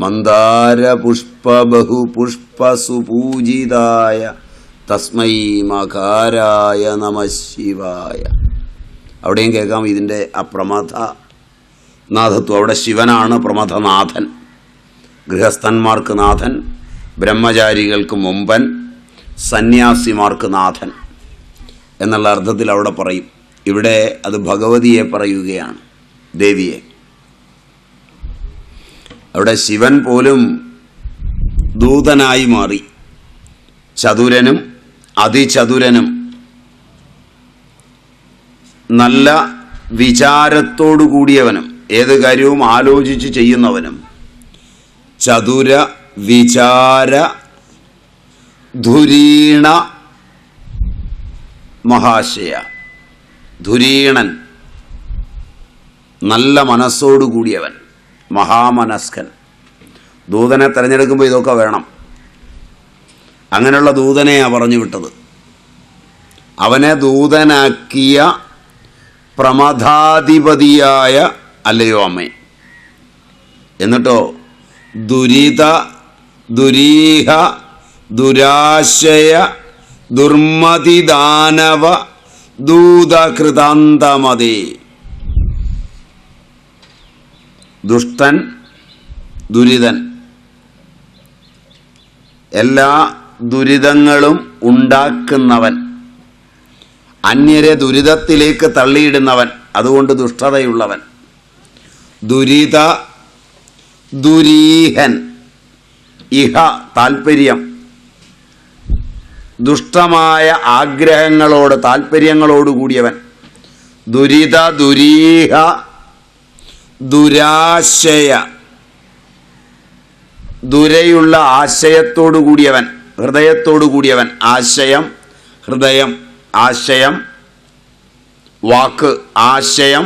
മന്ദാരപുഷ്പബഹുപുഷ്പസുപൂജിതായ തസ്മൈ മകാരായ നമഃ ശിവായ. അവിടെയും കേൾക്കാം ഇതിൻ്റെ ആ പ്രമഥനാഥത്വം. അവിടെ ശിവനാണ് പ്രമഥനാഥൻ, ഗൃഹസ്ഥന്മാർക്ക് നാഥൻ, ബ്രഹ്മചാരികൾക്ക് മുമ്പൻ, സന്യാസിമാർക്ക് നാഥൻ എന്നുള്ള അർത്ഥത്തിൽ അവിടെ പറയും. ഇവിടെ അത് ഭഗവതിയെ പറയുകയാണ്, ദേവിയെ. അവിടെ ശിവൻ പോലും ദൂതനായി മാറി. ചതുരനും അതിചതുരനും നല്ല വിചാരത്തോടു കൂടിയവനും ഏത് കാര്യവും ആലോചിച്ച് ചെയ്യുന്നവനും, ചതുര വിചാര ധുരീണ മഹാശയ, ധുരീണൻ, നല്ല മനസ്സോടു കൂടിയവൻ, മഹാമനസ്കൻ. ദൂതനെ തിരഞ്ഞെടുക്കുമ്പോൾ ഇതൊക്കെ വേണം. അങ്ങനെയുള്ള ദൂതനെയാണ് പറഞ്ഞു വിട്ടത്. അവനെ ദൂതനാക്കിയ പ്രമഥാധിപതിയായ അല്ലയോ അമ്മേ. എന്നിട്ടോ ദുരിത ദുരീഹ ദുരാശയ ദുർമതിദാനവ ദൂതകൃതാന്തമതേ. ദുഷ്ടൻ, ദുരിതൻ, എല്ലാ ദുരിതങ്ങളും ഉണ്ടാക്കുന്നവൻ, അന്യരെ ദുരിതത്തിലേക്ക് തള്ളിയിടുന്നവൻ, അതുകൊണ്ട് ദുഷ്ടതയുള്ളവൻ. ദുരിത ദുരീഹൻ, ഇഹ താൽപ്പര്യം, ദുഷ്ടമായ ആഗ്രഹങ്ങളോട് താൽപ്പര്യങ്ങളോടുകൂടിയവൻ. ദുരിത ദുരീഹ ദുരാശയ, ദുരയുള്ള ആശയത്തോടു കൂടിയവൻ, ഹൃദയത്തോടു കൂടിയവൻ. ആശയം, ഹൃദയം, ആശയം, വാക്ക്, ആശയം,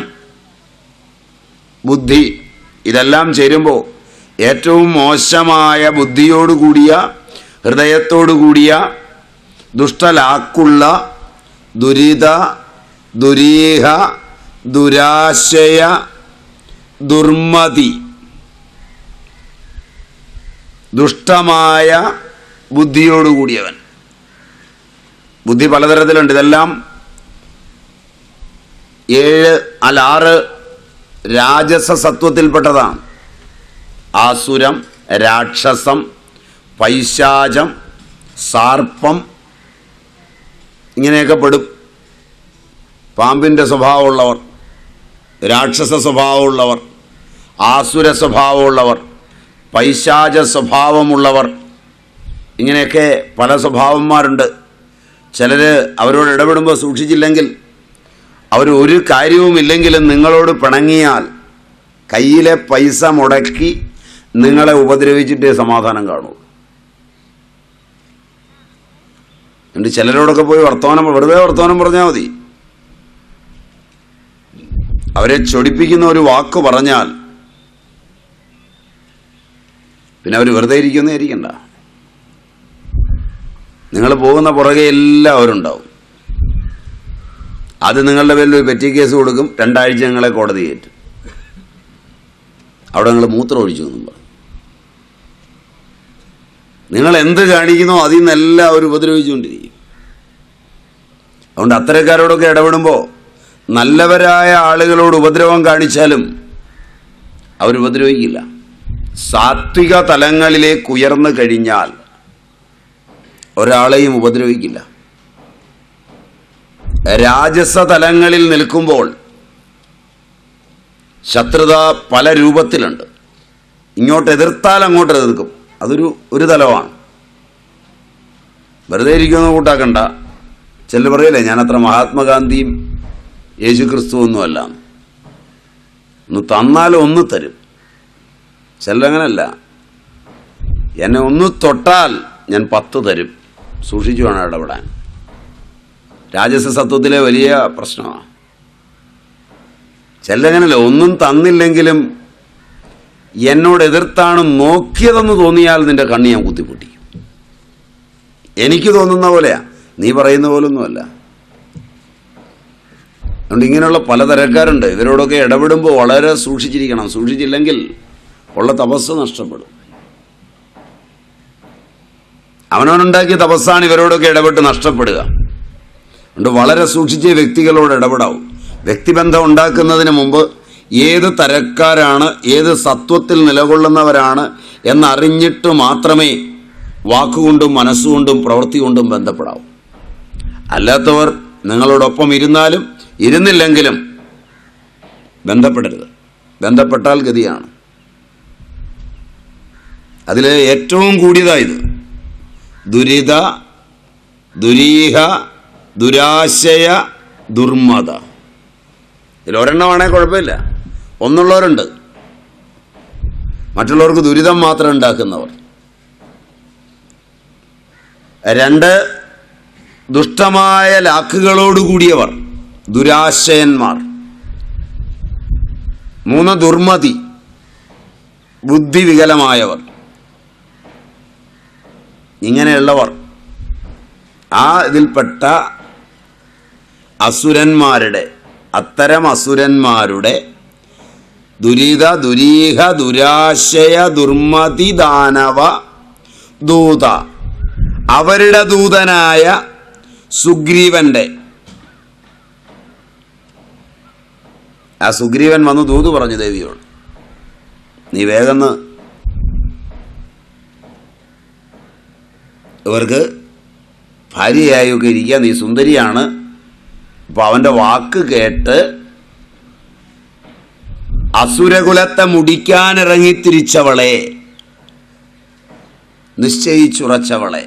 ബുദ്ധി, ഇതെല്ലാം ചേരുമ്പോൾ ഏറ്റവും മോശമായ ബുദ്ധിയോടുകൂടിയ, ഹൃദയത്തോടുകൂടിയ, ദുഷ്ടലാക്കുള്ള ദുരിത ദുരീഹ ദുരാശയ ദുർമതി, ദുഷ്ടമായ ബുദ്ധിയോടുകൂടിയവൻ. ബുദ്ധി പലതരത്തിലുണ്ട്. ഇതെല്ലാം 6 രാജസ സത്വത്തിൽപ്പെട്ടതാണ്. ആസുരം, രാക്ഷസം, പൈശാചം, സാർപ്പം, ഇങ്ങനെയൊക്കെ പെടും. പാമ്പിൻ്റെ സ്വഭാവമുള്ളവർ, രാക്ഷസ സ്വഭാവമുള്ളവർ, ആസുര സ്വഭാവമുള്ളവർ, പൈശാച സ്വഭാവമുള്ളവർ, ഇങ്ങനെയൊക്കെ പല സ്വഭാവന്മാരുണ്ട്. ചിലർ അവരോട് ഇടപെടുമ്പോൾ സൂക്ഷിച്ചില്ലെങ്കിൽ, അവർ ഒരു കാര്യവുമില്ലെങ്കിലും നിങ്ങളോട് പിണങ്ങിയാൽ കയ്യിലെ പൈസ മുടക്കി നിങ്ങളെ ഉപദ്രവിച്ചിട്ടേ സമാധാനം കാണൂ. എന്നിട്ട് ചിലരോടൊക്കെ പോയി വെറുതെ വർത്തമാനം പറഞ്ഞാൽ മതി. അവരെ ചൊടിപ്പിക്കുന്ന ഒരു വാക്ക് പറഞ്ഞാൽ പിന്നെ അവർ വെറുതെ ഇരിക്കുന്നേരിക്കണ്ട. നിങ്ങൾ പോകുന്ന പുറകെ എല്ലാവരും ഉണ്ടാവും. അത് നിങ്ങളുടെ പേരിൽ ഒരു പെറ്റി കേസ് കൊടുക്കും. 2 ആഴ്ച നിങ്ങളെ കോടതി കയറ്റും. അവിടെ നിങ്ങൾ മൂത്രം ഒഴിച്ചു എന്നും പറയും. നിങ്ങൾ എന്ത് കാണിക്കുന്നോ അതിൽ നിന്നെല്ലാം അവർ ഉപദ്രവിച്ചുകൊണ്ടിരിക്കും. അതുകൊണ്ട് അത്തരക്കാരോടൊക്കെ ഇടപെടുമ്പോൾ നല്ലവരായ ആളുകളോട് ഉപദ്രവം കാണിച്ചാലും അവരുപദ്രവിക്കില്ല. സാത്വിക തലങ്ങളിലേക്ക് ഉയർന്നു കഴിഞ്ഞാൽ ഒരാളെയും ഉപദ്രവിക്കില്ല. രാജസ തലങ്ങളിൽ നിൽക്കുമ്പോൾ ശത്രുത പല രൂപത്തിലുണ്ട്. ഇങ്ങോട്ട് എതിർത്താൽ അങ്ങോട്ട് എതിർക്കും. അതൊരു തലമാണ്. വെറുതെ ഇരിക്കുമെന്ന് കൂട്ടാക്കണ്ട. ചിലർ പറയല്ലേ, ഞാനത്ര മഹാത്മാഗാന്ധിയും യേശു ക്രിസ്തു ഒന്നുമല്ല. ഒന്ന് തന്നാലും ഒന്ന് തരും. ചിലരങ്ങനല്ല, എന്നെ ഒന്ന് തൊട്ടാൽ ഞാൻ 10 തരും. സൂക്ഷിച്ചു വേണം ഇടപെടാൻ. രാജസ സത്വത്തിലെ വലിയ പ്രശ്നമാണ്. ചിലരങ്ങനല്ല, ഒന്നും തന്നില്ലെങ്കിലും എന്നോട് എതിർത്താണ് നോക്കിയതെന്ന് തോന്നിയാൽ നിന്റെ കണ്ണ് ഞാൻ കുത്തിപ്പൊട്ടിക്കും. എനിക്ക് തോന്നുന്ന പോലെയാ, നീ പറയുന്ന പോലൊന്നുമല്ല. അതുകൊണ്ട് ഇങ്ങനെയുള്ള പലതരക്കാരുണ്ട്. ഇവരോടൊക്കെ ഇടപെടുമ്പോൾ വളരെ സൂക്ഷിച്ചിരിക്കണം. സൂക്ഷിച്ചില്ലെങ്കിൽ ഉള്ള തപസ് നഷ്ടപ്പെടും. അവനവനുണ്ടാക്കിയ തപസ്സാണ് ഇവരോടൊക്കെ ഇടപെട്ട് നഷ്ടപ്പെടുക. അതുകൊണ്ട് വളരെ സൂക്ഷിച്ച് വ്യക്തികളോട് ഇടപെടാവും. വ്യക്തിബന്ധം ഉണ്ടാക്കുന്നതിന് മുമ്പ് ഏത് തരക്കാരാണ്, ഏത് സത്വത്തിൽ നിലകൊള്ളുന്നവരാണ് എന്നറിഞ്ഞിട്ട് മാത്രമേ വാക്കുകൊണ്ടും മനസ്സുകൊണ്ടും പ്രവൃത്തി കൊണ്ടും ബന്ധപ്പെടാവൂ. അല്ലാത്തവർ നിങ്ങളോടൊപ്പം ഇരുന്നാലും ഇരുന്നില്ലെങ്കിലും ബന്ധപ്പെടരുത്. ബന്ധപ്പെട്ടാൽ ഗതിയാണ്. അതിൽ ഏറ്റവും കൂടിയതായത് ദുരിത, ദുരീഹ, ദുരാശയ, ദുർമത. ഇതിലൊരെണ്ണമാണെങ്കിൽ കുഴപ്പമില്ല. ഒന്നുള്ളവരുണ്ട്, മറ്റുള്ളവർക്ക് ദുരിതം മാത്രം ഉണ്ടാക്കുന്നവർ. 2 ദുഷ്ടമായ ലാക്കുകളോടുകൂടിയവർ, ദുരാശയന്മാർ. 3 ദുർമതി, ബുദ്ധിവികലമായവർ. ഇങ്ങനെയുള്ളവർ ഇതിൽപ്പെട്ട അസുരന്മാരുടെ, അത്തരം അസുരന്മാരുടെ ദുരിത, ദുരീഹ, ദുരാശയ, ദുർമതി, ദാനവ ദൂത, അവരുടെ ദൂതനായ സുഗ്രീവന്റെ, ആ സുഗ്രീവൻ വന്ന് ദൂത് പറഞ്ഞു ദേവിയോട്, നീ വേഗം ഇവർക്ക് ഭാര്യയായൊക്കെ ഇരിക്കുക, നീ സുന്ദരിയാണ്. അപ്പോൾ അവൻ്റെ വാക്ക് കേട്ട് അസുരകുലത്തെ മുടിക്കാനിറങ്ങിത്തിരിച്ചവളെ, നിശ്ചയിച്ചുറച്ചവളെ,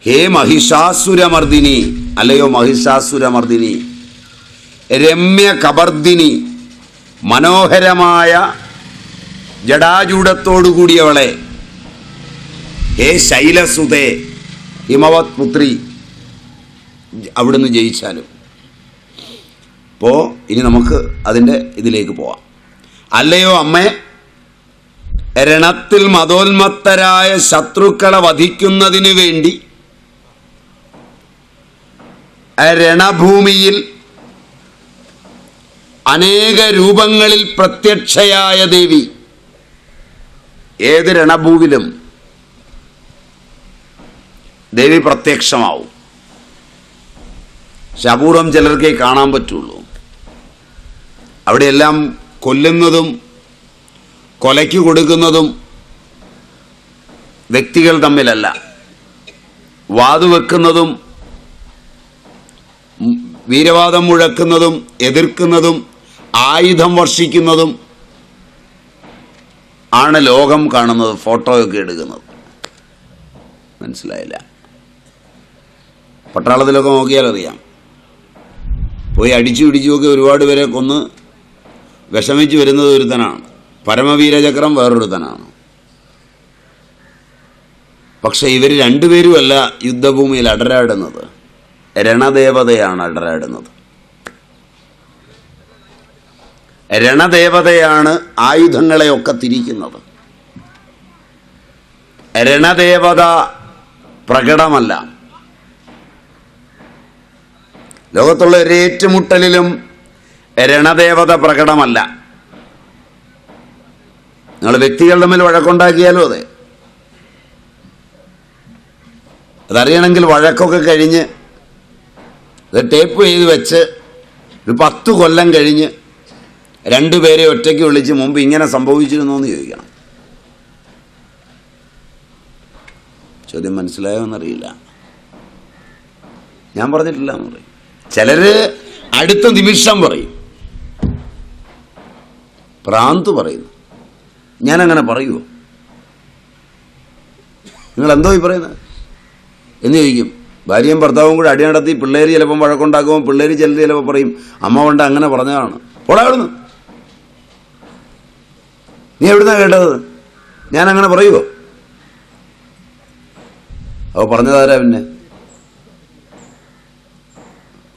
ഹേ മഹിഷാസുരമർദിനി, അല്ലയോ മഹിഷാസുരമർദിനി, രമ്യ കബർദിനി, മനോഹരമായ ജടാജൂഢത്തോടുകൂടിയവളെ, ഹേ ശൈലസുതേ, ഹിമവത് പുത്രി, അവിടുന്ന് ജയിച്ചാലും. അപ്പോൾ ഇനി നമുക്ക് അതിൻ്റെ ഇതിലേക്ക് പോവാം. അല്ലയോ അമ്മേ, രണത്തിൽ മതോന്മത്തരായ ശത്രുക്കളെ വധിക്കുന്നതിന് വേണ്ടി രണഭൂമിയിൽ അനേക രൂപങ്ങളിൽ പ്രത്യക്ഷയായ ദേവി. ഏത് രണഭൂവിലും ദേവി പ്രത്യക്ഷമാവും. പക്ഷെ അപൂർവം ചിലർക്കേ കാണാൻ പറ്റുള്ളൂ. അവിടെയെല്ലാം കൊല്ലുന്നതും കൊലയ്ക്ക് കൊടുക്കുന്നതും വ്യക്തികൾ തമ്മിലല്ല, വാതുവെക്കുന്നതും വീരവാദം മുഴക്കുന്നതും എതിർക്കുന്നതും ആയുധം വർഷിക്കുന്നതും ആണ് ലോകം കാണുന്നത്, ഫോട്ടോയൊക്കെ എടുക്കുന്നത്. മനസ്സിലായില്ല? പട്ടാളത്തിലൊക്കെ നോക്കിയാൽ അറിയാം. പോയി അടിച്ചു പിടിച്ചുമൊക്കെ ഒരുപാട് പേരെ കൊന്ന് വിഷമിച്ച് വരുന്നത് ഒരുത്തനാണ്. പരമവീരചക്രം വേറൊരുത്തനാണ്. പക്ഷെ ഇവർ രണ്ടുപേരുമല്ല യുദ്ധഭൂമിയിൽ അടരാടുന്നത്, രണദേവതയാണ് അടരാടുന്നത്. രണദേവതയാണ് ആയുധങ്ങളെയൊക്കെ തിരിക്കുന്നത്. രണദേവത പ്രകടമല്ല. ലോകത്തുള്ള ഒരു ഏറ്റുമുട്ടലിലും രണദേവത പ്രകടമല്ല. നിങ്ങൾ വ്യക്തികൾ തമ്മിൽ വഴക്കുണ്ടാക്കിയാലും അതെ. അതറിയണമെങ്കിൽ വഴക്കൊക്കെ കഴിഞ്ഞ് ടേപ്പ് ചെയ്ത് വെച്ച് ഒരു 10 കൊല്ലം കഴിഞ്ഞ് 2 പേരെ ഒറ്റയ്ക്ക് വിളിച്ച് മുമ്പ് ഇങ്ങനെ സംഭവിച്ചിരുന്നു എന്ന് ചോദിക്കണം. ചോദ്യം മനസ്സിലായോ എന്നറിയില്ല. ഞാൻ പറഞ്ഞിട്ടില്ല എന്ന് പറയും. ചിലർ അടുത്ത നിമിഷം പറയും, ഭ്രാന്ത് പറയുന്നു. ഞാനങ്ങനെ പറയുമോ? നിങ്ങളെന്തോ ഈ പറയുന്നത് എന്ന് ചോദിക്കും. ഭാര്യയും ഭർത്താവും കൂടെ അടി നടത്തി പിള്ളേർ ചിലപ്പം വഴക്കുണ്ടാക്കുമ്പോൾ പിള്ളേർ ചിലപ്പോൾ പറയും, അമ്മ കൊണ്ട് അങ്ങനെ പറഞ്ഞതാണ്. പോടാ അവിടുന്ന്, നീ എവിടുന്നാ കേട്ടത്? ഞാനങ്ങനെ പറയുമോ? അപ്പോൾ പറഞ്ഞതാരാ? പിന്നെ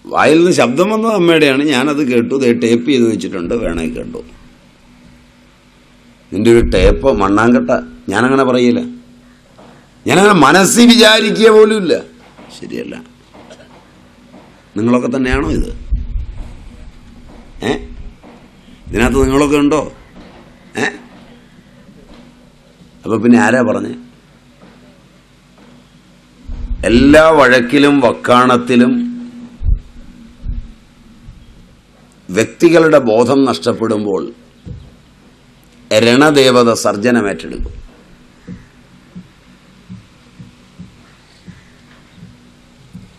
വായിൽ നിന്ന് ശബ്ദം വന്നത് അമ്മയുടെയാണ്. ഞാനത് കേട്ടു, ടേപ്പ് ചെയ്ത് വെച്ചിട്ടുണ്ട്, വേണമെങ്കിൽ കേട്ടു. നിൻ്റെ ഒരു ടേപ്പ് മണ്ണാങ്കട്ട. ഞാനങ്ങനെ പറയില്ല. ഞാനങ്ങനെ മനസ്സിൽ വിചാരിക്കുക പോലും ഇല്ല. ശരിയല്ല. നിങ്ങളൊക്കെ തന്നെയാണോ ഇത്? ഇതിനകത്ത് നിങ്ങളൊക്കെ ഉണ്ടോ? അപ്പൊ പിന്നെ ആരാ പറഞ്ഞേ? എല്ലാ വഴക്കിലും വക്കാണത്തിലും വ്യക്തികളുടെ ബോധം നഷ്ടപ്പെടുമ്പോൾ രണദേവത സർജനമേറ്റെടുക്കും.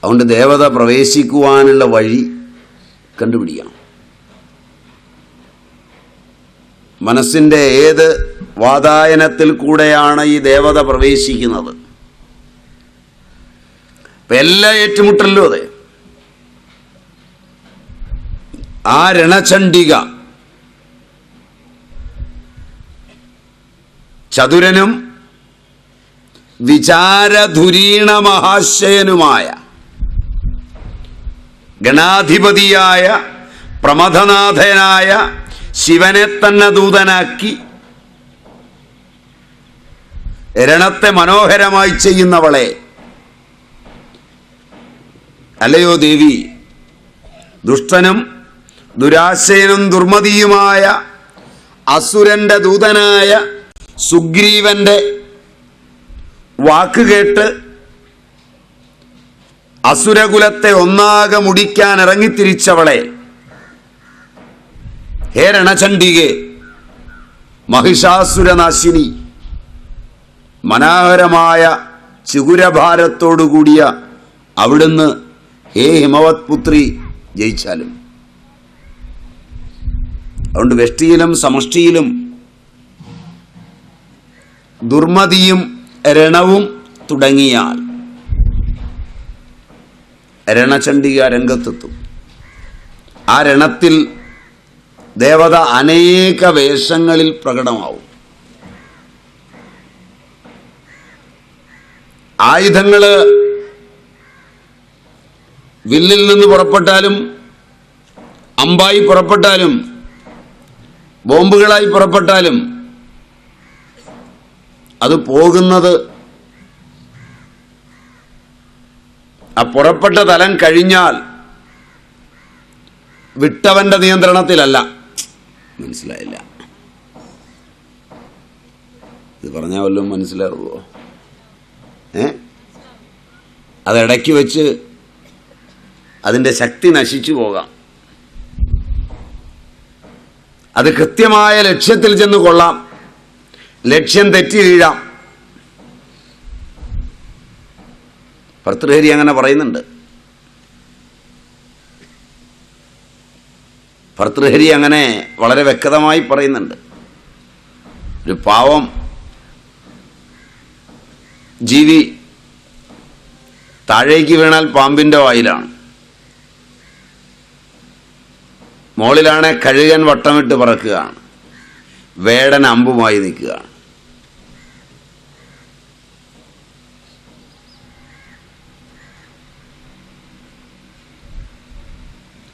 അതുകൊണ്ട് ദേവത പ്രവേശിക്കുവാനുള്ള വഴി കണ്ടുപിടിക്കണം. മനസ്സിൻ്റെ ഏത് വാതായനത്തിൽ കൂടെയാണ് ഈ ദേവത പ്രവേശിക്കുന്നത്? എല്ലാ ഏറ്റുമുട്ടലിലും അതെ. ആ രണചണ്ഡിക ചതുരനും വിചാരധുരീണ മഹാശയനുമായ ഗണാധിപതിയായ പ്രമഥനാഥനായ ശിവനെ തന്നെ ദൂതനാക്കി രണത്തെ മനോഹരമായി ചെയ്യുന്നവളെ, അല്ലയോ ദേവി, ദുഷ്ടനും ദുരാശയനും ദുർമതിയുമായ അസുരന്റെ ദൂതനായ സുഗ്രീവന്റെ വാക്കുകേട്ട് അസുരകുലത്തെ ഒന്നാകെ മുടിക്കാൻ ഇറങ്ങിത്തിരിച്ചവളെ, ഹേ രണചണ്ഡികേ, മഹിഷാസുരനാശിനി, മനോഹരമായ ചിഗുരഭാരത്തോടുകൂടിയ അവിടുന്ന് ഹേ ഹിമവത് പുത്രി ജയിച്ചാലും. അതുകൊണ്ട് വെഷ്ടിയിലും സമഷ്ടിയിലും ദുർമതിയും രണവും തുടങ്ങിയാൽ രണചണ്ഡിക രംഗത്തെത്തും. ആ രണത്തിൽ ദേവത അനേക വേഷങ്ങളിൽ പ്രകടമാവും. ആയുധങ്ങള് വില്ലിൽ നിന്ന് പുറപ്പെട്ടാലും അമ്പായി പുറപ്പെട്ടാലും ബോംബുകളായി പുറപ്പെട്ടാലും അത് പോകുന്നത് ആ പുറപ്പെട്ട തലം കഴിഞ്ഞാൽ വിട്ടവന്റെ നിയന്ത്രണത്തിലല്ല. മനസ്സിലായില്ല? ഇത് പറഞ്ഞാൽ വല്ലതും മനസ്സിലാവുമോ? അതിടയ്ക്ക് വെച്ച് അതിൻ്റെ ശക്തി നശിച്ചു പോകാം. അത് കൃത്യമായ ലക്ഷ്യത്തിൽ ചെന്ന് കൊള്ളാം, ലക്ഷ്യം തെറ്റി വീഴാം. ഭർതൃഹരി അങ്ങനെ പറയുന്നുണ്ട്. ഭർതൃഹരി അങ്ങനെ വളരെ വ്യക്തമായി പറയുന്നുണ്ട്. ഒരു പാവം ജീവി താഴേക്ക് വീണാൽ പാമ്പിൻ്റെ വായിലാണ്, മോളിലാണെ കഴുകൻ വട്ടമിട്ട് പറക്കുകയാണ്, വേടൻ അമ്പുമായി നിൽക്കുകയാണ്.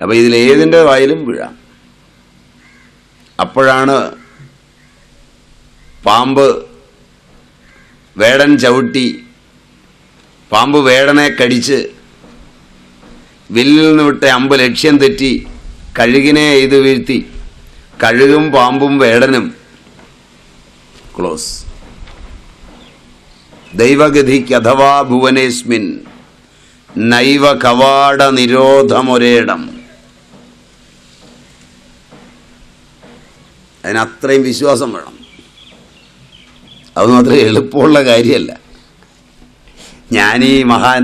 അപ്പം ഇതിലേതിൻ്റെ വായിലും വീഴാം. അപ്പോഴാണ് പാമ്പ് വേടൻ ചവിട്ടി, പാമ്പ് വേടനെ കടിച്ച് വില്ലിൽ നിന്ന് വിട്ട അമ്പ് ലക്ഷ്യം തെറ്റി കഴുകിനെ എയ്ത് വീഴ്ത്തി. കഴുകും പാമ്പും വേടനും ക്ലോസ്. ദൈവഗതിക്ക് അഥവാ ഭുവനേസ്മിൻ നൈവ കവാട നിരോധമൊരേടം. അതിനത്രയും വിശ്വാസം വേണം. അത് മാത്രം എളുപ്പമുള്ള കാര്യമല്ല. ജ്ഞാനി, മഹാൻ,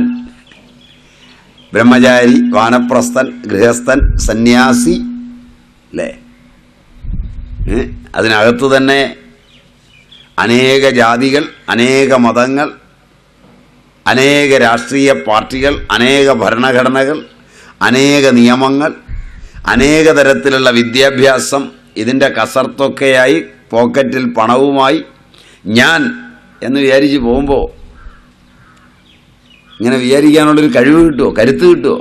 ബ്രഹ്മചാരി, വാനപ്രസ്ഥൻ, ഗൃഹസ്ഥൻ, സന്യാസി, അല്ലേ? അതിനകത്ത് തന്നെ അനേക ജാതികൾ, അനേക മതങ്ങൾ, അനേക രാഷ്ട്രീയ പാർട്ടികൾ, അനേക ഭരണഘടനകൾ, അനേക നിയമങ്ങൾ, അനേക തരത്തിലുള്ള വിദ്യാഭ്യാസം, ഇതിൻ്റെ കസർത്തൊക്കെയായി പോക്കറ്റിൽ പണവുമായി ഞാൻ എന്ന് വിചാരിച്ച് പോകുമ്പോൾ ഇങ്ങനെ വിചാരിക്കാനുള്ളൊരു കഴിവ് കിട്ടുമോ? കരുത്ത് കിട്ടുമോ?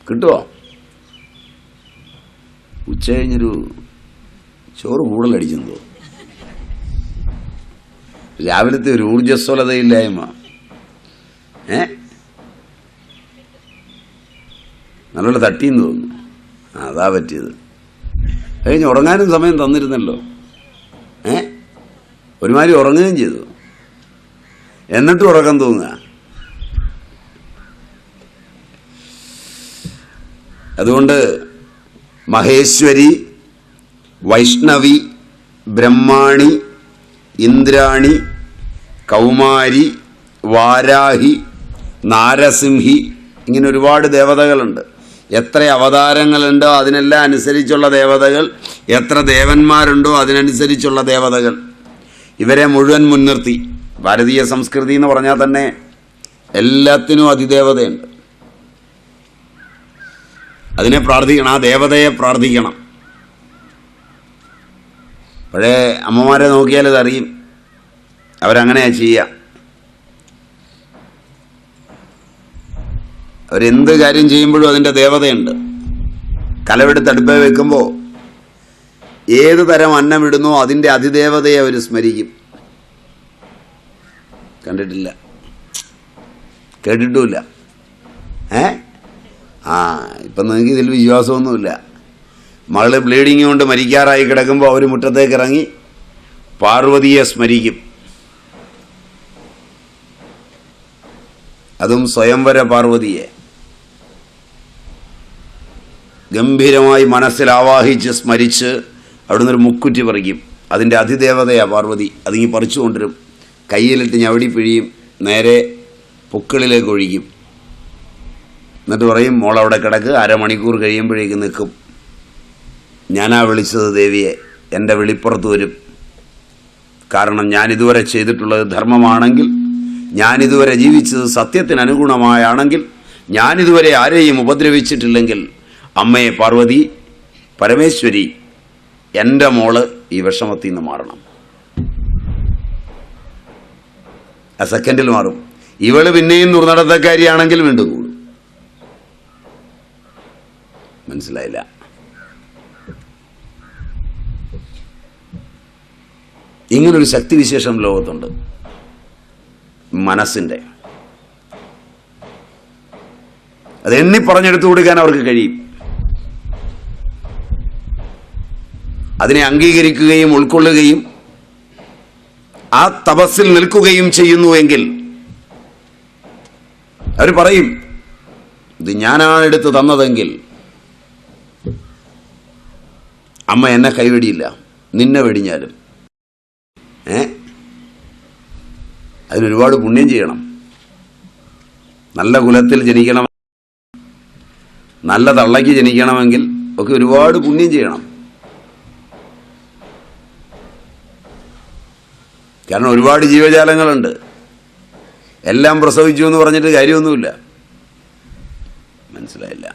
കിട്ടുമോ? ഉച്ച കഴിഞ്ഞൊരു ചോറ് കൂടുതലടിച്ചെന്ന് തോന്നുന്നു. രാവിലത്തെ ഒരു ഊർജ്ജസ്വലതയില്ലായ്മ, നല്ലോണം തട്ടിയെന്ന് തോന്നുന്നു. അതാ പറ്റിയത്. കഴിഞ്ഞ് ഉറങ്ങാനും സമയം തന്നിരുന്നല്ലോ. ഒരുമാതിരി ഉറങ്ങുകയും ചെയ്തു. എന്നിട്ടും ഉറക്കം തൂങ്ങുക. അതുകൊണ്ട് മഹേശ്വരി, വൈഷ്ണവി, ബ്രഹ്മാണി, ഇന്ദ്രാണി, കൗമാരി, വാരാഹി, നാരസിംഹി, ഇങ്ങനെ ഒരുപാട് ദേവതകളുണ്ട്. എത്ര അവതാരങ്ങളുണ്ടോ അതിനെല്ലാം അനുസരിച്ചുള്ള ദേവതകൾ, എത്ര ദേവന്മാരുണ്ടോ അതിനനുസരിച്ചുള്ള ദേവതകൾ, ഇവരെ മുഴുവൻ മുൻനിർത്തി ഭാരതീയ സംസ്കൃതി എന്ന് പറഞ്ഞാൽ തന്നെ എല്ലാത്തിനും അതിദേവതയുണ്ട്. അതിനെ പ്രാർത്ഥിക്കണം, ആ ദേവതയെ പ്രാർത്ഥിക്കണം. പഴയ അമ്മമാരെ നോക്കിയാൽ ഇതറിയും, അവരങ്ങനെയാ ചെയ്യുക. അവരെന്ത് കാര്യം ചെയ്യുമ്പോഴും അതിൻ്റെ ദേവതയുണ്ട്. കലമെടുത്ത് അടുപ്പേ വെക്കുമ്പോൾ ഏത് തരം അന്നം ഇടുന്നോ അതിൻ്റെ അതിദേവതയെ അവർ സ്മരിക്കും. കണ്ടിട്ടില്ല, കേട്ടിട്ടുമില്ല. ഇപ്പം നിങ്ങൾക്ക് ഇതിൽ വിശ്വാസമൊന്നുമില്ല. മകള് ബ്ലീഡിങ് കൊണ്ട് മരിക്കാറായി കിടക്കുമ്പോൾ അവർ മുറ്റത്തേക്ക് ഇറങ്ങി പാർവതിയെ സ്മരിക്കും. അതും സ്വയംവര പാർവതിയെ ഗംഭീരമായി മനസ്സിൽ ആവാഹിച്ച് സ്മരിച്ച് അവിടുന്ന് ഒരു മുക്കുറ്റി പറിക്കും. അതിൻ്റെ അതിദേവതയാണ് പാർവതി. അതിങ്ങി പറിച്ചു കൊണ്ടുവരും, കയ്യിലിട്ട് ഞവടി പിഴിയും, നേരെ പൊക്കിളിലേക്ക് ഒഴിക്കും. എന്നിട്ട് പറയും, മോളവിടെ കിടക്ക്, അരമണിക്കൂർ കഴിയുമ്പോഴേക്ക് നിൽക്കും. ഞാനാ വിളിച്ചത് ദേവിയെ, എൻ്റെ വെളിപ്പുറത്ത് വരും. കാരണം ഞാനിതുവരെ ചെയ്തിട്ടുള്ളത് ധർമ്മമാണെങ്കിൽ, ഞാനിതുവരെ ജീവിച്ചത് സത്യത്തിന് അനുഗുണമായാണെങ്കിൽ, ഞാനിതുവരെ ആരെയും ഉപദ്രവിച്ചിട്ടില്ലെങ്കിൽ, അമ്മേ പാർവതി, പരമേശ്വരി, എൻ്റെ മോള് ഈ വിഷമത്തിൽ നിന്ന് മാറണം. ആ സെക്കൻഡിൽ മാറും. ഇവള് പിന്നെയും ദുർനടത്തക്കാരിയാണെങ്കിൽ വീണ്ടും കൂടും. മനസ്സിലായില്ല? ഇങ്ങനൊരു ശക്തിവിശേഷം ലോകത്തുണ്ട്, മനസ്സിൻ്റെ. അത് എണ്ണി പറഞ്ഞെടുത്തു കൊടുക്കാൻ അവർക്ക് കഴിയും. അതിനെ അംഗീകരിക്കുകയും ഉൾക്കൊള്ളുകയും ആ തപസ്സിൽ നിൽക്കുകയും ചെയ്യുന്നുവെങ്കിൽ അവർ പറയും, ഇത് ഞാനാണ് എടുത്ത് തന്നതെങ്കിൽ അമ്മ എന്നെ കൈവെടിയില്ല, നിന്നെ വെടിഞ്ഞാലും. അതിനൊരുപാട് പുണ്യം ചെയ്യണം. നല്ല കുലത്തിൽ ജനിക്കണം, നല്ല തള്ളയ്ക്ക് ജനിക്കണമെങ്കിൽ ഒക്കെ ഒരുപാട് പുണ്യം ചെയ്യണം. കാരണം ഒരുപാട് ജീവജാലങ്ങളുണ്ട്. എല്ലാം പ്രസവിച്ചു എന്ന് പറഞ്ഞിട്ട് കാര്യമൊന്നുമില്ല. മനസ്സിലായില്ല?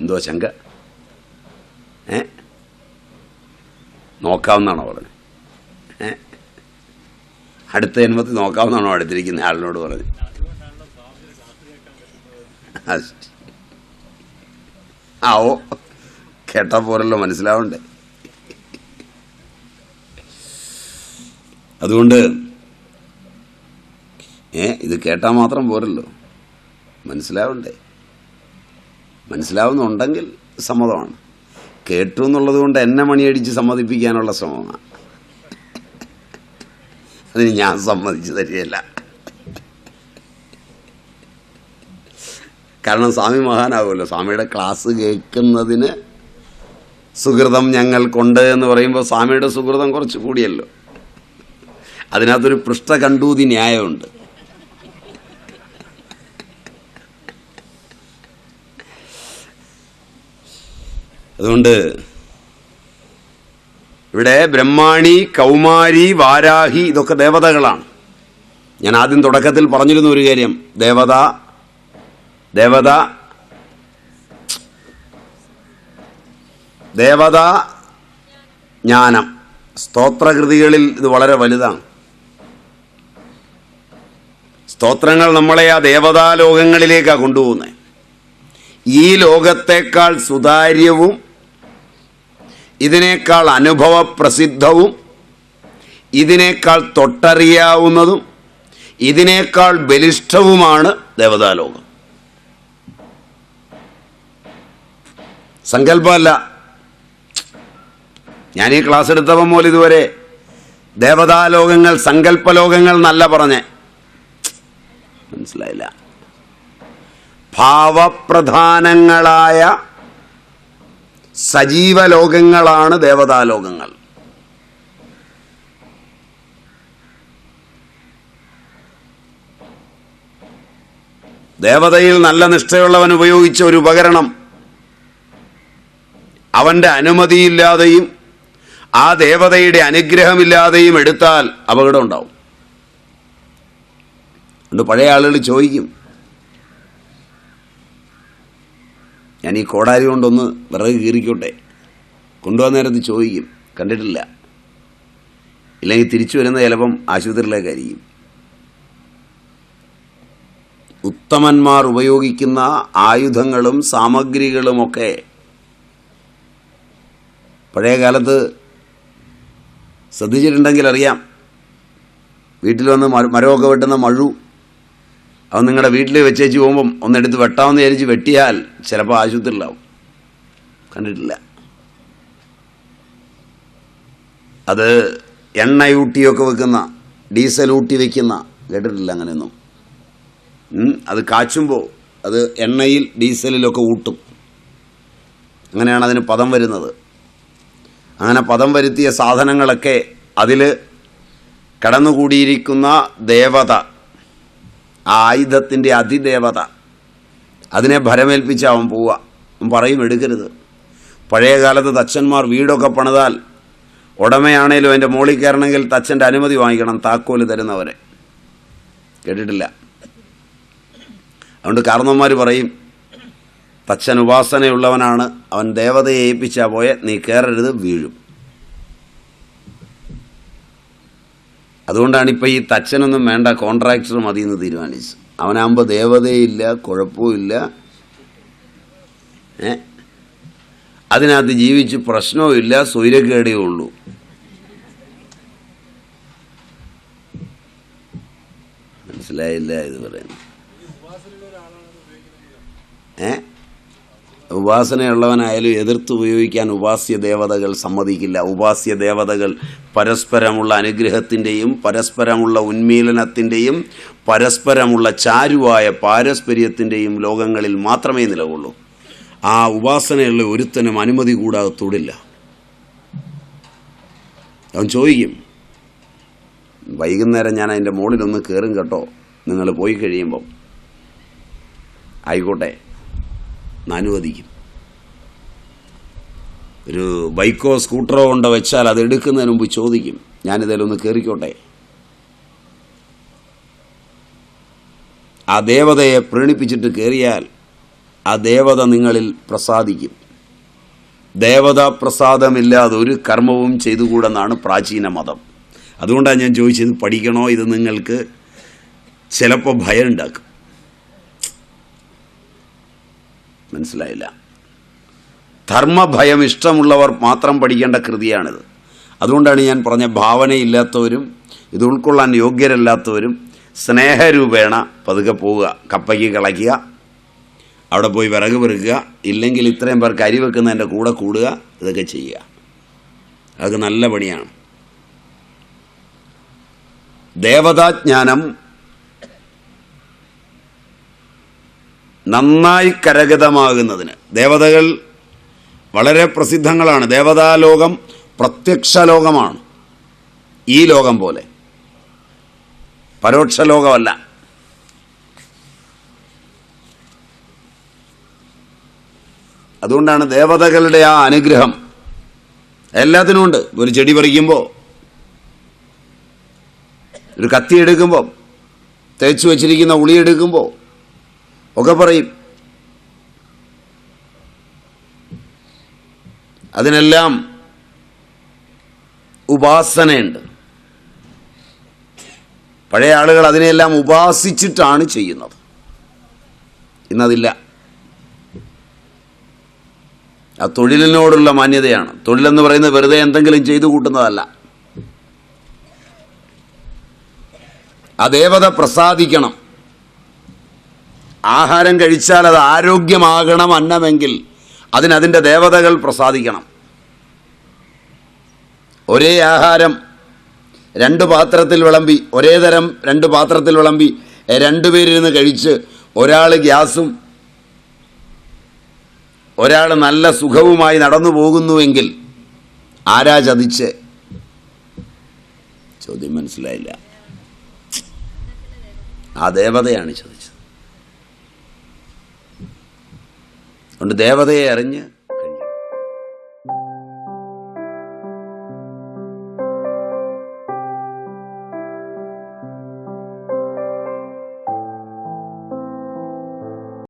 എന്തോ ശങ്ക? നോക്കാവുന്നതാണോ പറഞ്ഞത്? അടുത്ത ജന്മത്തിൽ നോക്കാവുന്നതാണോ അടുത്തിരിക്കുന്ന ആളിനോട് പറഞ്ഞത്? ഓ, കേട്ടാ പോരല്ലോ, മനസ്സിലാവണ്ടേ? അതുകൊണ്ട് ഇത് കേട്ടാൽ മാത്രം പോരല്ലോ, മനസ്സിലാവണ്ടേ? മനസ്സിലാവുന്നുണ്ടെങ്കിൽ സമ്മതമാണ്. കേട്ടു എന്നുള്ളത് കൊണ്ട് എന്നെ മണിയടിച്ച് സമ്മതിപ്പിക്കാനുള്ള ശ്രമമാണ്. അതിന് ഞാൻ സമ്മതിച്ചു തരികയില്ല. കാരണം സ്വാമി മഹാനാകുമല്ലോ. സ്വാമിയുടെ ക്ലാസ് കേൾക്കുന്നതിന് സുഹൃതം ഞങ്ങൾക്കുണ്ട് എന്ന് പറയുമ്പോൾ സ്വാമിയുടെ സുഹൃതം കുറച്ച് കൂടിയല്ലോ. അതിനകത്തൊരു പൃഷ്ഠകണ്ടൂതി ന്യായമുണ്ട്. അതുകൊണ്ട് ഇവിടെ ബ്രഹ്മാണി, കൗമാരി, വാരാഹി ഇതൊക്കെ ദേവതകളാണ്. ഞാൻ ആദ്യം തുടക്കത്തിൽ പറഞ്ഞിരുന്ന ഒരു കാര്യം, ദേവത ജ്ഞാനം. സ്തോത്രകൃതികളിൽ ഇത് വളരെ വലുതാണ്. സ്തോത്രങ്ങൾ നമ്മളെ ആ ദേവതാലോകങ്ങളിലേക്കാണ് കൊണ്ടുപോകുന്നത്. ഈ ലോകത്തേക്കാൾ സുതാര്യവും ഇതിനേക്കാൾ അനുഭവപ്രസിദ്ധവും ഇതിനേക്കാൾ തൊട്ടറിയാവുന്നതും ഇതിനേക്കാൾ ബലിഷ്ഠവുമാണ് ദേവതാലോകം. സങ്കല്പമല്ല, ഞാൻ ഈ ക്ലാസ് എടുത്തപ്പം പോലും ഇതുവരെ ദേവതാലോകങ്ങൾ സങ്കല്പലോകങ്ങൾ എന്നല്ല പറഞ്ഞേ, മനസ്സിലായില്ല. ഭാവപ്രധാനങ്ങളായ സജീവലോകങ്ങളാണ് ദേവതാലോകങ്ങൾ. ദേവതയിൽ നല്ല നിഷ്ഠയുള്ളവൻ ഉപയോഗിച്ച ഒരു ഉപകരണം അവൻ്റെ അനുമതിയില്ലാതെയും ആ ദേവതയുടെ അനുഗ്രഹമില്ലാതെയും എടുത്താൽ അപകടം ഉണ്ടാവും. അതുകൊണ്ട് പഴയ ആളുകൾ ചോദിക്കും, ഞാൻ ഈ കോടാരി കൊണ്ടൊന്ന് വിറക് കീറിക്കോട്ടെ, കൊണ്ടുവന്ന നേരത്ത് ചോദിക്കും, കണ്ടിട്ടില്ല. ഇല്ലെങ്കിൽ തിരിച്ചു വരുന്ന ചിലപ്പം ആശുപത്രിയിലേക്കായിരിക്കും. ഉത്തമന്മാർ ഉപയോഗിക്കുന്ന ആയുധങ്ങളും സാമഗ്രികളുമൊക്കെ പഴയ കാലത്ത് ശ്രദ്ധിച്ചിട്ടുണ്ടെങ്കിൽ അറിയാം. വീട്ടിൽ വന്ന് മരമൊക്കെ വെട്ടുന്ന മഴു അവൻ നിങ്ങളുടെ വീട്ടിൽ വെച്ചേച്ച് പോകുമ്പം ഒന്നെടുത്ത് വെട്ടാമെന്ന് വിചാരിച്ച് വെട്ടിയാൽ ചിലപ്പോൾ ആശുപത്രിയിലാവും. കണ്ടിട്ടില്ല? അത് എണ്ണയൂട്ടിയൊക്കെ വെക്കുന്ന, ഡീസൽ ഊട്ടി വെക്കുന്ന, കേട്ടിട്ടില്ല അങ്ങനെയൊന്നും. അത് കാച്ചുമ്പോൾ അത് എണ്ണയിൽ ഡീസലിലൊക്കെ ഊട്ടും. അങ്ങനെയാണ് അതിന് പദം വരുന്നത്. അങ്ങനെ പദം വരുത്തിയ സാധനങ്ങളൊക്കെ അതിൽ കടന്നുകൂടിയിരിക്കുന്ന ദേവത, ആ ആയുധത്തിൻ്റെ അതിദേവത, അതിനെ ഭരമേൽപ്പിച്ച് അവൻ പോവുക. അവൻ പറയും എടുക്കരുത്. പഴയ കാലത്ത് തച്ചന്മാർ വീടൊക്കെ പണിതാൽ ഉടമയാണേലും അതിൻ്റെ മുകളിൽ കയറണമെങ്കിൽ തച്ചൻ്റെ അനുമതി വാങ്ങിക്കണം, താക്കോല് തരുന്നവരെ. കേട്ടിട്ടില്ല? അതുകൊണ്ട് കാരണവന്മാർ പറയും, തച്ചൻ ഉപാസനയുള്ളവനാണ്, അവൻ ദേവതയെ ഏൽപ്പിച്ചാൽ പോയ നീ കയറരുത്, വീഴും. അതുകൊണ്ടാണ് ഇപ്പോൾ ഈ തച്ചനൊന്നും വേണ്ട, കോൺട്രാക്ടർ മതി എന്ന് തീരുമാനിച്ചു. അവനാകുമ്പോൾ ദേവതയില്ല, കുഴപ്പമില്ല, അതിനകത്ത് ജീവിച്ച് പ്രശ്നവും ഇല്ല, സ്വൈരക്കേടേ ഉള്ളൂ. മനസ്സിലായില്ല ഇത് പറയുന്നത്? ഉപാസനയുള്ളവനായാലും എതിർത്ത് ഉപയോഗിക്കാൻ ഉപാസ്യ ദേവതകൾ സമ്മതിക്കില്ല. ഉപാസ്യ ദേവതകൾ പരസ്പരമുള്ള അനുഗ്രഹത്തിൻ്റെയും പരസ്പരമുള്ള ഉന്മീലനത്തിൻ്റെയും പരസ്പരമുള്ള ചാരുവായ പാരസ്പര്യത്തിൻ്റെയും ലോകങ്ങളിൽ മാത്രമേ നിലകൊള്ളൂ. ആ ഉപാസനയുള്ള ഒരുത്തനും അനുമതി കൂടാതെ തൊടില്ല. അവൻ ചോദിക്കും, വൈകുന്നേരം ഞാൻ അതിൻ്റെ മുകളിലൊന്ന് കയറും കേട്ടോ, നിങ്ങൾ പോയി കഴിയുമ്പം. ആയിക്കോട്ടെ, അനുവദിക്കും. ഒരു ബൈക്കോ സ്കൂട്ടറോ കൊണ്ട് വെച്ചാൽ അത് എടുക്കുന്നതിന് മുമ്പ് ചോദിക്കും, ഞാനിതിലൊന്ന് കയറിക്കോട്ടെ. ആ ദേവതയെ പ്രീണിപ്പിച്ചിട്ട് കയറിയാൽ ആ ദേവത നിങ്ങളിൽ പ്രസാദിക്കും. ദേവതാ പ്രസാദമില്ലാതെ ഒരു കർമ്മവും ചെയ്തുകൂടെന്നാണ് പ്രാചീന മതം. അതുകൊണ്ടാണ് ഞാൻ ചോദിച്ചത്, പഠിക്കണോ? ഇത് നിങ്ങൾക്ക് ചിലപ്പോൾ ഭയം ഉണ്ടാക്കും. മനസ്സിലായില്ല? ധർമ്മഭയം ഇഷ്ടമുള്ളവർ മാത്രം പഠിക്കേണ്ട കൃതിയാണിത്. അതുകൊണ്ടാണ് ഞാൻ പറഞ്ഞ, ഭാവനയില്ലാത്തവരും ഇത് ഉൾക്കൊള്ളാൻ യോഗ്യരല്ലാത്തവരും സ്നേഹരൂപേണ പതുക്കെ പോവുക, കപ്പയ്ക്ക് കളയ്ക്കുക, അവിടെ പോയി വിറക് പെറുക്കുക, ഇല്ലെങ്കിൽ ഇത്രയും പേർക്ക് അരി വെക്കുന്നതിൻ്റെ കൂടെ കൂടുക, ഇതൊക്കെ ചെയ്യുക. അതൊക്കെ നല്ല പണിയാണ്. ദേവതാജ്ഞാനം നന്നായി കരഗതമാകുന്നതിന് ദേവതകൾ വളരെ പ്രസിദ്ധങ്ങളാണ്. ദേവതാലോകം പ്രത്യക്ഷ ലോകമാണ്, ഈ ലോകം പോലെ പരോക്ഷ ലോകമല്ല. അതുകൊണ്ടാണ് ദേവതകളുടെ ആ അനുഗ്രഹം എല്ലാത്തിനും ഉണ്ട്. ഒരു ചെടി പറിക്കുമ്പോൾ, ഒരു കത്തി എടുക്കുമ്പോൾ, തേച്ചു വച്ചിരിക്കുന്ന ഉളി എടുക്കുമ്പോൾ ഒക്കെ പറയും. അതിനെല്ലാം ഉപാസനയുണ്ട്. പഴയ ആളുകൾ അതിനെല്ലാം ഉപാസിച്ചിട്ടാണ് ചെയ്യുന്നത്. ഇന്നതില്ല. ആ തൊഴിലിനോടുള്ള മാന്യതയാണ്. തൊഴിലെന്ന് പറയുന്നത് വെറുതെ എന്തെങ്കിലും ചെയ്തു കൂട്ടുന്നതല്ല. ആ ദേവത പ്രസാദിക്കണം. ആഹാരം കഴിച്ചാൽ അത് ആരോഗ്യമാകണം അന്നമെങ്കിൽ അതിൻ്റെ ദേവതകൾ പ്രസാദിക്കണം. ഒരേ ആഹാരം രണ്ട് പാത്രത്തിൽ വിളമ്പി, ഒരേ തരം രണ്ട് പാത്രത്തിൽ വിളമ്പി രണ്ടുപേരിരുന്ന് കഴിച്ച് ഒരാൾ ഗ്യാസും ഒരാൾ നല്ല സുഖവുമായി നടന്നു പോകുന്നുവെങ്കിൽ ആരാ ചതിച്ച്? ചോദ്യം മനസ്സിലായില്ല. ആ ദേവതയാണ് ചതിച്ചത്. അതുകൊണ്ട് ദേവതയെ അറിഞ്ഞ്